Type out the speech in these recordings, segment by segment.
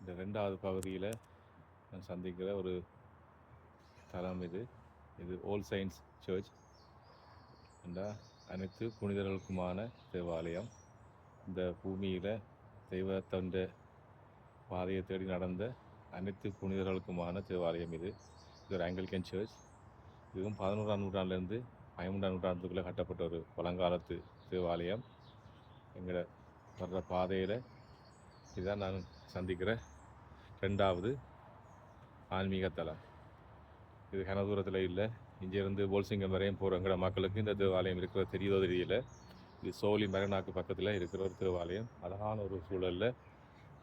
இந்த 2வது பகுதியில் நான் சந்திக்கிற ஒரு தலம் இது ஆல் சயின்ஸ் சர்ச் என்ற அனைத்து புனிதர்களுக்குமான தேவாலயம். இந்த பூமியில் தெய்வத்தொண்ட பாதையை தேடி நடந்த அனைத்து புனிதர்களுக்குமான தேவாலயம் இது ஒரு ஆங்கிலிக்கன் சர்ச். இதுவும் 11ஆம் நூற்றாண்டுலேருந்து 13ஆம் நூற்றாண்டுக்குள்ளே கட்டப்பட்ட ஒரு பழங்காலத்து தேவாலயம். எங்களோட வர்ற பாதையில் இதுதான் நான் சந்திக்கிற 2வது ஆன்மீக தலம். இது கன தூரத்தில் இல்லை. இங்கேருந்து போல்சிங்கம் வரையும் போகிற எங்களோட மக்களுக்கு இந்த தேவாலயம் இருக்கிற தெரியுதோ தெரியல. இது சோலி மெரனாக்கு பக்கத்தில் இருக்கிற ஒரு தேவாலயம். அழகான ஒரு சூழலில்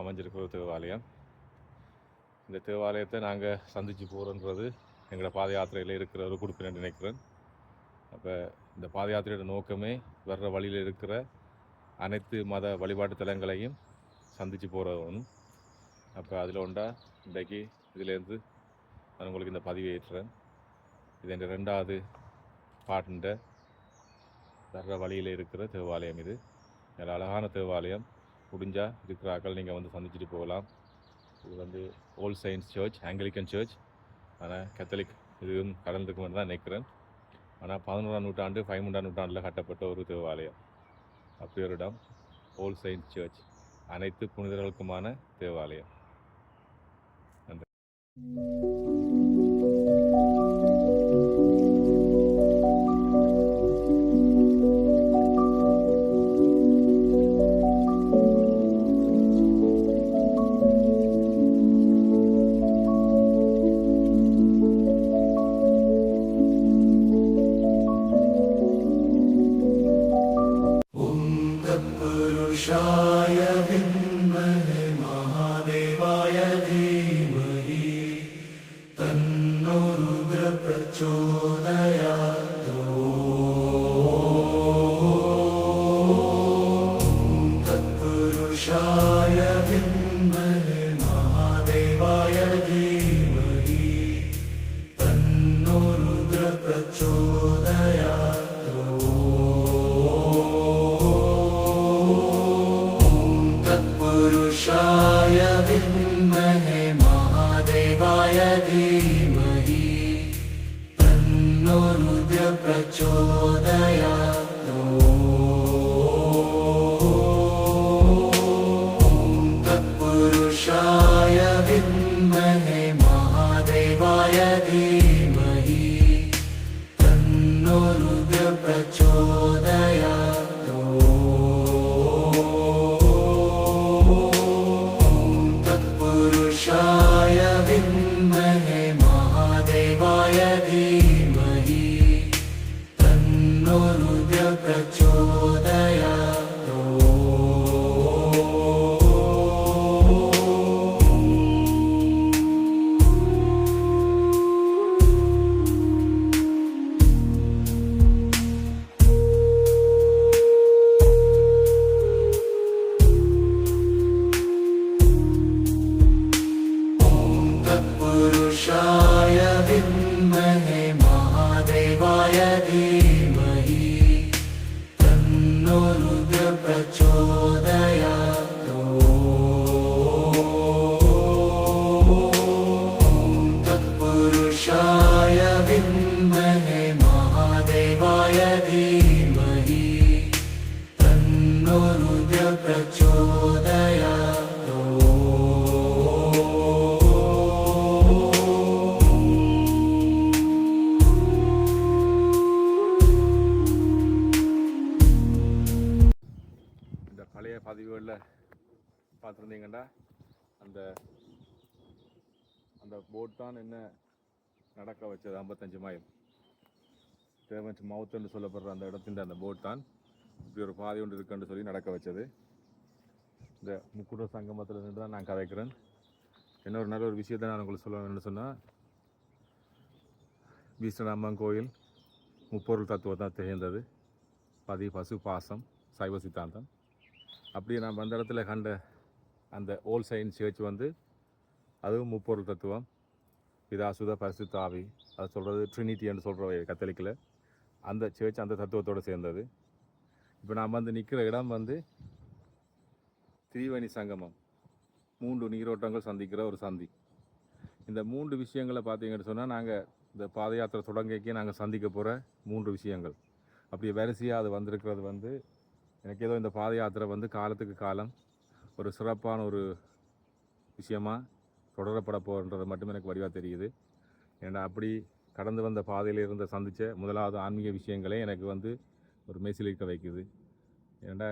அமைஞ்சிருக்கிற ஒரு தேவாலயம். இந்த தேவாலயத்தை நாங்கள் சந்தித்து போகிறோன்றது எங்களோட பாத யாத்திரையில் இருக்கிற ஒரு குறிப்பிட்ட நினைக்கிறேன். அப்போ இந்த பாத யாத்திரையோட நோக்கமே வர்ற வழியில் இருக்கிற அனைத்து மத வழிபாட்டு தலங்களையும் சந்தித்து போகிறவனும். அப்போ அதில் உண்டா இன்றைக்கு இதிலேருந்து நான் உங்களுக்கு இந்த பதிவை ஏற்றுறேன். இது என் 2வது பாட்டுன்ற வர்ற வழியில் இருக்கிற தேவாலயம். இது நல்ல அழகான தேவாலயம். முடிஞ்சால் இருக்கிறாக்கள் நீங்கள் வந்து சந்திச்சுட்டு போகலாம். இது all saints church, Anglican church. ஆனால் கத்தலிக் இதுவும் கடந்துக்கு மட்டும் தான் நினைக்கிறேன். ஆனால் 11ஆம் நூற்றாண்டு 13ஆம் நூற்றாண்டில் கட்டப்பட்ட ஒரு தேவாலயம். அப்படி ஒரு இடம் ஆல் சயின்ஸ் சர்ச், அனைத்து புனிதர்களுக்குமான தேவாலயம். நன்றி. பதிவுகளில் பார்த்துருந்தீங்கன்னா அந்த அந்த போட் தான் என்ன நடக்க வச்சது 55 மைல் தேவன்ஸ் மவுத்துன்னு சொல்லப்படுற அந்த இடத்தின் அந்த போட் தான் இப்படி ஒரு பாதை ஒன்று இருக்குன்னு சொல்லி நடக்க வச்சது. இந்த முக்குட சங்கமத்தில் நின்று தான் நான் கதைக்கிறேன். இன்னொரு நல்ல ஒரு விஷயத்தை நான் உங்களுக்கு சொல்லணும்னு சொன்னால், வீஷ்ணராமன் கோயில் முப்பொருள் தத்துவம் தான் திகழ்ந்தது. பதி, பசு, பாசம், சைவ சித்தாந்தம். அப்படியே நான் அந்த இடத்துல கண்ட அந்த ஆல் சயின்ஸ் சர்ச் அதுவும் முப்பொருள் தத்துவம், பிதா சுத பரிசுத்த ஆவி, அதை சொல்கிறது ட்ரினிட்டின்னு சொல்கிற கத்தலிக்கில் அந்த சர்ச் அந்த தத்துவத்தோடு சேர்ந்தது. இப்போ நான் நிற்கிற இடம் திரிவேணி சங்கமம். 3 நீரோட்டங்கள் சந்திக்கிற ஒரு சந்தி. இந்த 3 விஷயங்களை பார்த்தீங்கன்னு சொன்னால், நாங்கள் இந்த பாத யாத்திரை தொடங்கிக்கே நாங்கள் சந்திக்க போகிற 3 விஷயங்கள். அப்படி வரிசையாக அது வந்திருக்கிறது வந்து, எனக்கு ஏதோ இந்த பாத யாத்திரை வந்து காலத்துக்கு காலம் ஒரு சிறப்பான ஒரு விஷயமா தொடரப்பட போகின்றது மட்டும் எனக்கு வடிவாக தெரியுது. ஏன்னா அப்படி கடந்து வந்த பாதையில் இருந்த சந்தித்த முதலாவது ஆன்மீக விஷயங்களே எனக்கு வந்து ஒரு மெய்சிலிருக்க வைக்குது. ஏன்னா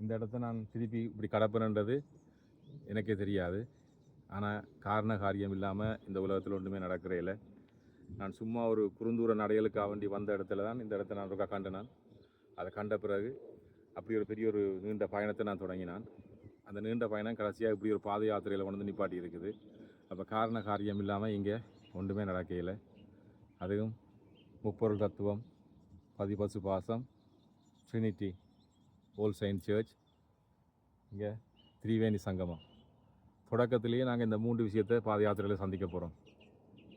இந்த இடத்த நான் திருப்பி இப்படி கடப்பேன்ன்றது எனக்கே தெரியாது. ஆனால் காரண காரியம் இல்லாமல் இந்த உலகத்தில் ஒன்றுமே நடக்கிறதில்ல. நான் சும்மா ஒரு குறுந்தூர நடைகளுக்காக வேண்டி வந்த இடத்துல தான் இந்த இடத்த நான் கண்டு நான் அதை கண்ட பிறகு அப்படி ஒரு பெரிய ஒரு நீண்ட பயணத்தை நான் தொடங்கினான். அந்த நீண்ட பயணம் கடைசியாக இப்படி ஒரு பாத யாத்திரையில் கொண்டு வந்து நிப்பாட்டி இருக்குது. அப்போ காரண காரியம் இல்லாமல் இங்கே ஒன்றுமே நடக்கையில். அதுவும் முப்பொருள் தத்துவம், பதிபசு பாசம், ட்ரினிட்டி, ஓல் செயின்ட் சர்ச், இங்கே திரிவேணி சங்கமம். தொடக்கத்திலேயே நாங்கள் இந்த 3 விஷயத்தை பாத யாத்திரையில் சந்திக்க போகிறோம்.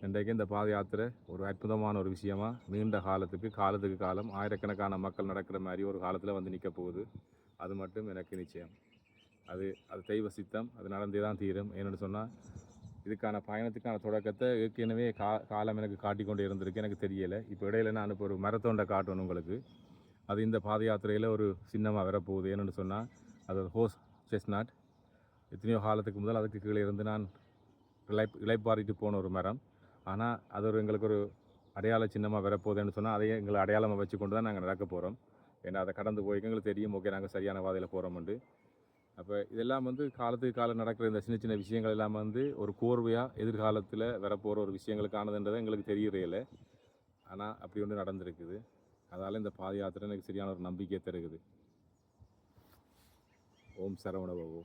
இன்றைக்கு இந்த பாத யாத்திரை ஒரு அற்புதமான ஒரு விஷயமா நீண்ட காலத்துக்கு காலம் ஆயிரக்கணக்கான மக்கள் நடக்கிற மாதிரி ஒரு காலத்தில் வந்து நிற்க போகுது. அது மட்டும் எனக்கு நிச்சயம். அது தெய்வ சித்தம், அது நடந்தே தான் தீரும். ஏன்னு சொன்னால் இதுக்கான பயணத்துக்கான தொடக்கத்தை ஏற்கனவே காலம் எனக்கு காட்டி கொண்டு இருந்திருக்கு, எனக்கு தெரியலை. இப்போ இடையில நான் இப்போ ஒரு மரத்தோண்டை காட்டணும் உங்களுக்கு. அது இந்த பாத யாத்திரையில் ஒரு சின்னமாக வரப்போகுது. ஏன்னு சொன்னால் அது ஒரு ஹோஸ் செஸ்நாட். எத்தனையோ காலத்துக்கு முதல் அதுக்கு கீழே இருந்து நான் இளைப்பாறிட்டு போன ஒரு மரம். ஆனால் அது ஒரு எங்களுக்கு ஒரு அடையாள சின்னமாக வரப்போகுதுன்னு சொன்னால் அதையே எங்களை அடையாளமாக வச்சு கொண்டு தான் நாங்கள் நடக்க போகிறோம். ஏன்னா அதை கடந்து போய் எங்களுக்கு தெரியும், ஓகே நாங்கள் சரியான பாதையில் போகிறோம்ண்டு. அப்போ இதெல்லாம் வந்து காலத்துக்கு காலம் நடக்கிற இந்த சின்ன சின்ன விஷயங்கள் எல்லாம் வந்து ஒரு கோர்வையாக எதிர்காலத்தில் வரப்போகிற ஒரு விஷயங்களுக்கானதுன்றதை எங்களுக்கு தெரியறதில்லை. ஆனால் அப்படி ஒன்று நடந்திருக்குது. அதால் இந்த பாத யாத்திரை எனக்கு சரியான ஒரு நம்பிக்கையை தருகுது. ஓம் சரவண பவோ.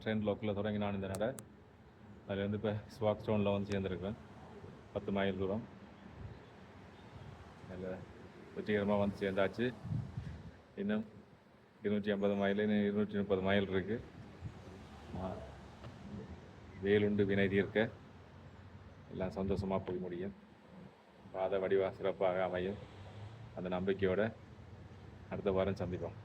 ட்ரெயின் லோக்கில் தொடங்கி நான் இந்த நடை அதுலேருந்து இப்போ ஸ்வாக் ஸ்டோனில் வந்து சேர்ந்துருக்கேன். 10 மைல் தூரம் அதில் வெற்றிகரமாக வந்து சேர்ந்தாச்சு. இன்னும் 250 மைல், இன்னும் 230 மைல் இருக்குது. வேலுண்டு வினை தீர்க்க எல்லாம் சந்தோஷமாக போய் முடியும். பாத வடிவாக சிறப்பாக அமையும். அந்த நம்பிக்கையோடு அடுத்த வாரம் சந்திப்போம்.